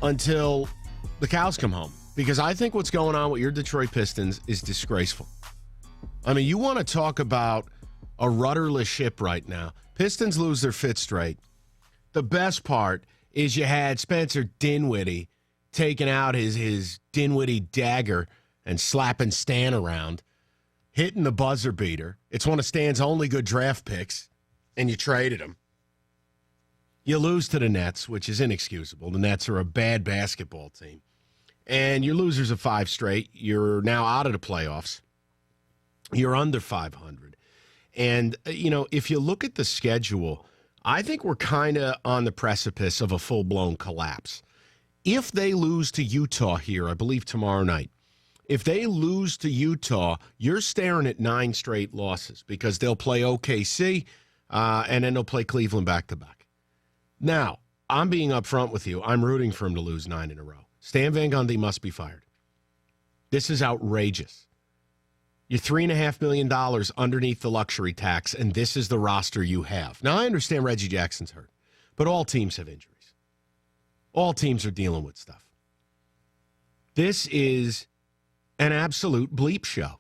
until the cows come home. Because I think what's going on with your Detroit Pistons is disgraceful. I mean, you want to talk about a rudderless ship right now. Pistons lose their fifth straight. The best part is you had Spencer Dinwiddie taking out his Dinwiddie dagger and slapping Stan around, hitting the buzzer beater. It's one of Stan's only good draft picks, and you traded him. You lose to the Nets, which is inexcusable. The Nets are a bad basketball team. And you're losers of 5 straight. You're now out of the playoffs. You're under 500. And, if you look at the schedule, I think we're kind of on the precipice of a full-blown collapse. If they lose to Utah here, I believe tomorrow night, if they lose to Utah, you're staring at 9 straight losses because they'll play OKC and then they'll play Cleveland back-to-back. Now, I'm being upfront with you. I'm rooting for him to lose 9 in a row. Stan Van Gundy must be fired. This is outrageous. You're $3.5 million underneath the luxury tax, and this is the roster you have. Now, I understand Reggie Jackson's hurt, but all teams have injuries. All teams are dealing with stuff. This is an absolute bleep show.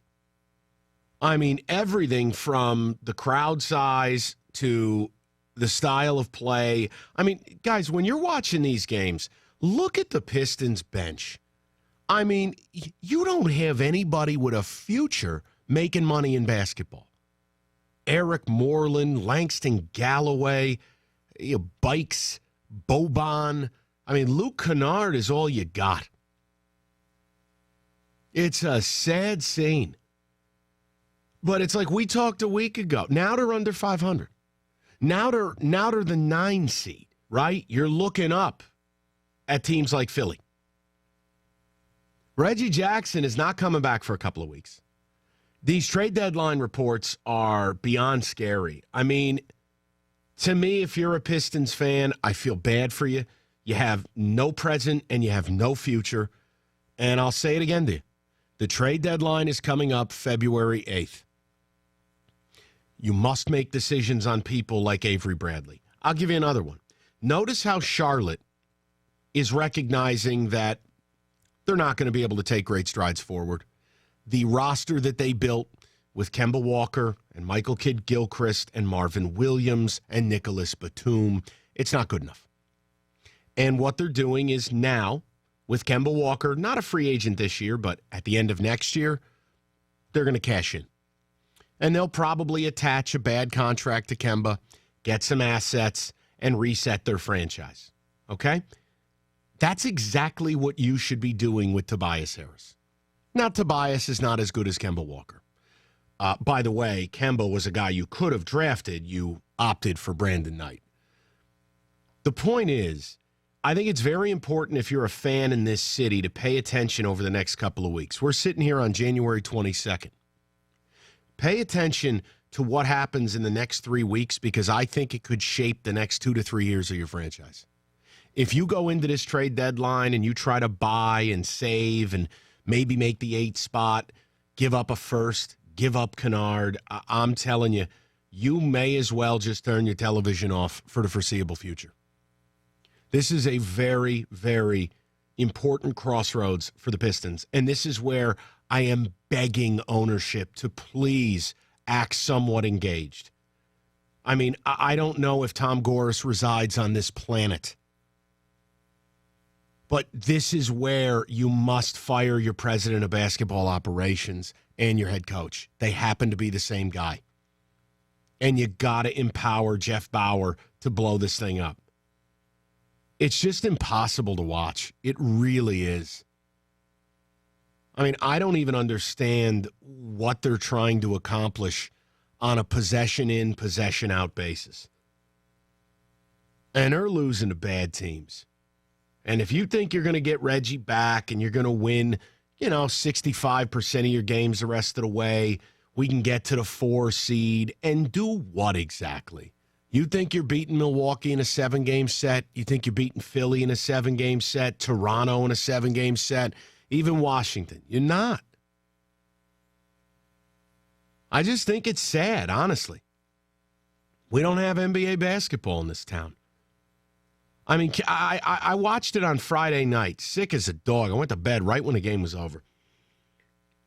I mean, everything from the crowd size to the style of play. I mean, guys, when you're watching these games, look at the Pistons bench. I mean, you don't have anybody with a future making money in basketball. Eric Moreland, Langston Galloway, Bikes, Boban. I mean, Luke Kennard is all you got. It's a sad scene. But it's like we talked a week ago. Now they're under 500. Now they're the 9 seed, right? You're looking up at teams like Philly. Reggie Jackson is not coming back for a couple of weeks. These trade deadline reports are beyond scary. I mean, to me, if you're a Pistons fan, I feel bad for you. You have no present and you have no future. And I'll say it again to you. The trade deadline is coming up February 8th. You must make decisions on people like Avery Bradley. I'll give you another one. Notice how Charlotte is recognizing that they're not going to be able to take great strides forward. The roster that they built with Kemba Walker and Michael Kidd-Gilchrist and Marvin Williams and Nicholas Batum, it's not good enough. And what they're doing is now, with Kemba Walker, not a free agent this year, but at the end of next year, they're going to cash in. And they'll probably attach a bad contract to Kemba, get some assets, and reset their franchise. Okay? That's exactly what you should be doing with Tobias Harris. Now, Tobias is not as good as Kemba Walker. By the way, Kemba was a guy you could have drafted. You opted for Brandon Knight. The point is, I think it's very important if you're a fan in this city to pay attention over the next couple of weeks. We're sitting here on January 22nd. Pay attention to what happens in the next 3 weeks because I think it could shape the next 2 to 3 years of your franchise. If you go into this trade deadline and you try to buy and save and maybe make the 8th spot, give up a first, give up Kennard, I'm telling you, you may as well just turn your television off for the foreseeable future. This is a very, very important crossroads for the Pistons, and this is where I am begging ownership to please act somewhat engaged. I mean, I don't know if Tom Gores resides on this planet, but this is where you must fire your president of basketball operations and your head coach. They happen to be the same guy. And you got to empower Jeff Bauer to blow this thing up. It's just impossible to watch. It really is. I mean, I don't even understand what they're trying to accomplish on a possession in, possession out basis. And they're losing to bad teams. And if you think you're going to get Reggie back and you're going to win, 65% of your games the rest of the way, we can get to the 4 seed and do what exactly? You think you're beating Milwaukee in a 7-game set? You think you're beating Philly in a 7-game set? Toronto in a 7-game set? Even Washington? You're not. I just think it's sad, honestly. We don't have NBA basketball in this town. I mean, I watched it on Friday night, sick as a dog. I went to bed right when the game was over.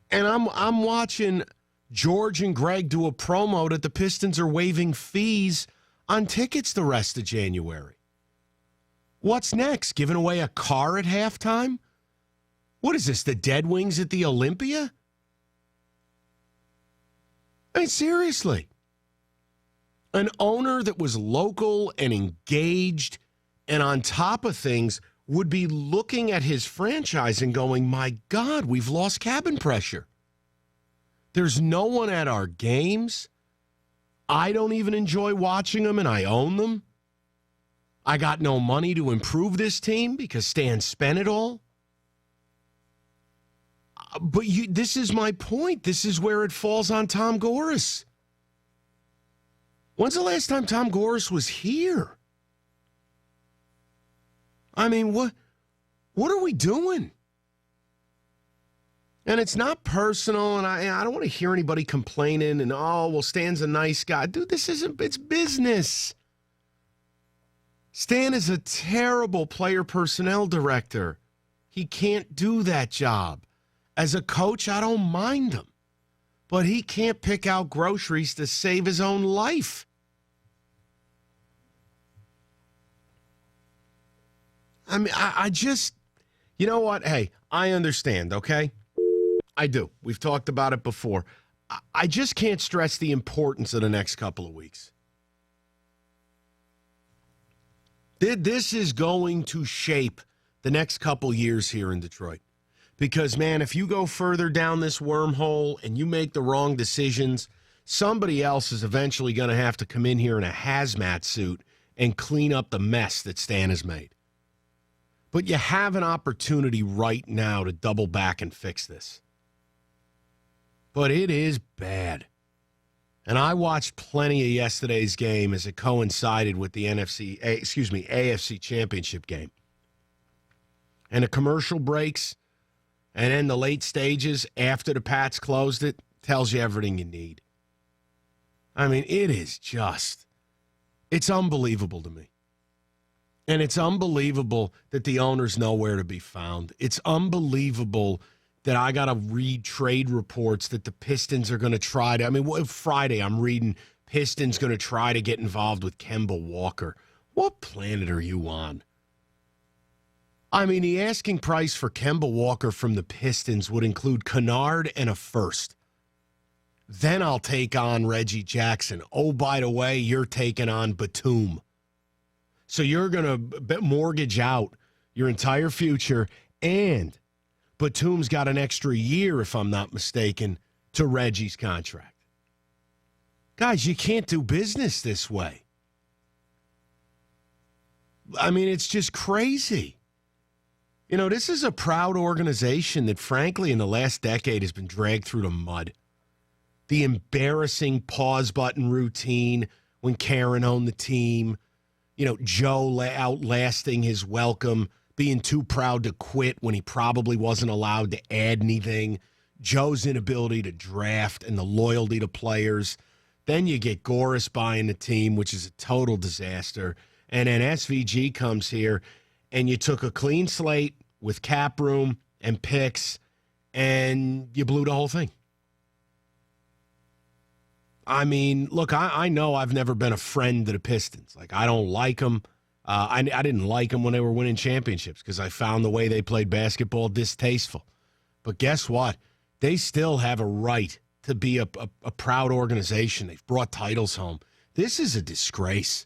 And I'm watching George and Greg do a promo that the Pistons are waiving fees on tickets the rest of January. What's next? Giving away a car at halftime? What is this, the Dead Wings at the Olympia? I mean, seriously. An owner that was local and engaged and on top of things would be looking at his franchise and going, my God, we've lost cabin pressure. There's no one at our games. I don't even enjoy watching them, and I own them. I got no money to improve this team because Stan spent it all. But this is my point. This is where it falls on Tom Gores. When's the last time Tom Gores was here? I mean, what are we doing? And it's not personal, and I don't want to hear anybody complaining and, oh, well, Stan's a nice guy. Dude, it's business. Stan is a terrible player personnel director. He can't do that job. As a coach, I don't mind him. But he can't pick out groceries to save his own life. I mean, I just, you know what? Hey, I understand, okay? I do. We've talked about it before. I just can't stress the importance of the next couple of weeks. This is going to shape the next couple years here in Detroit. Because, man, if you go further down this wormhole and you make the wrong decisions, somebody else is eventually going to have to come in here in a hazmat suit and clean up the mess that Stan has made. But you have an opportunity right now to double back and fix this. But it is bad. And I watched plenty of yesterday's game as it coincided with the AFC Championship game. And the commercial breaks and then the late stages after the Pats closed it tells you everything you need. I mean, it's unbelievable to me. And it's unbelievable that the owner's nowhere to be found. It's unbelievable that I got to read trade reports that the Pistons are going to try to. I mean, Friday I'm reading Pistons going to try to get involved with Kemba Walker. What planet are you on? I mean, the asking price for Kemba Walker from the Pistons would include Kennard and a first. Then I'll take on Reggie Jackson. Oh, by the way, you're taking on Batum. So you're going to mortgage out your entire future, and Batum's got an extra year, if I'm not mistaken, to Reggie's contract. Guys, you can't do business this way. I mean, it's just crazy. You know, this is a proud organization that, frankly, in the last decade has been dragged through the mud. The embarrassing pause button routine when Karen owned the team. You know, Joe outlasting his welcome, being too proud to quit when he probably wasn't allowed to add anything. Joe's inability to draft and the loyalty to players. Then you get Gores buying the team, which is a total disaster. And then SVG comes here, and you took a clean slate with cap room and picks, and you blew the whole thing. I mean, look, I know I've never been a friend to the Pistons. Like, I don't like them. I didn't like them when they were winning championships because I found the way they played basketball distasteful. But guess what? They still have a right to be a proud organization. They've brought titles home. This is a disgrace.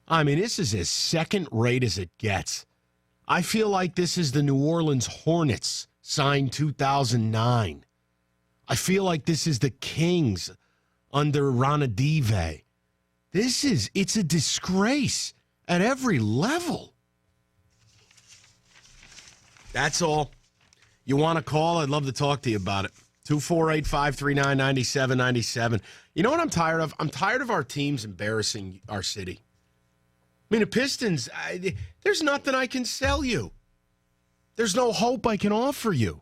I mean, this is as second-rate as it gets. I feel like this is the New Orleans Hornets signed 2009. I feel like this is the Kings under Ranadive. It's a disgrace at every level. That's all. You want to call? I'd love to talk to you about it. 248-539-9797. You know what I'm tired of? I'm tired of our teams embarrassing our city. I mean, the Pistons, there's nothing I can sell you. There's no hope I can offer you.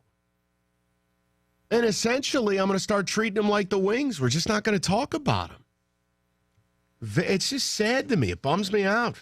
And essentially, I'm going to start treating them like the Wings. We're just not going to talk about them. It's just sad to me. It bums me out.